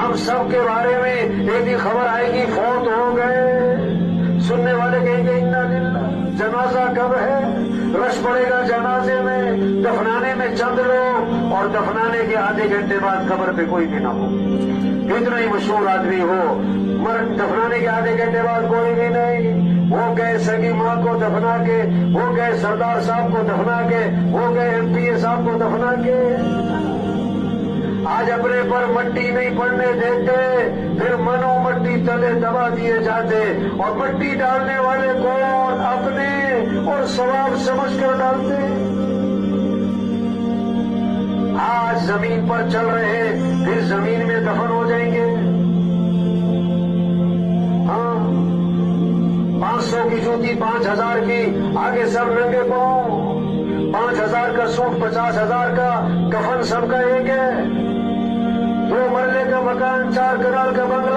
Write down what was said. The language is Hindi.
हम सब के बारे में एक ही खबर आएगी, फौत हो गए। सुनने वाले कहेंगे इन्ना लिल्लाह। जनाजा कब है? रश पड़ेगा जनाजे में, दफनाने में चंद लोग, और दफनाने के आधे घंटे बाद कब्र पे कोई भी ना हो। इतना ही मशहूर आदमी हो, मर दफनाने के आधे घंटे बाद कोई भी नहीं। वो गए सगी माँ को दफना के, वो गए सरदार साहब को दफना के, वो गए एमपीए साहब को दफना के। आज अपने पर मट्टी नहीं पड़ने देते, फिर मनो मट्टी तले दबा दिए जाते, और मट्टी डालने वाले कौन? अपने और सवाब समझकर डालते। आज जमीन पर चल रहे, फिर जमीन में दफन हो जाएंगे। हाँ, 500 की जूती 5000 की, आगे सब नंगे पांव। 5000 का सूट, 50,000 का कफन, सबका एक है। 2 मरले का मकान, 4 कनाल का बंगला,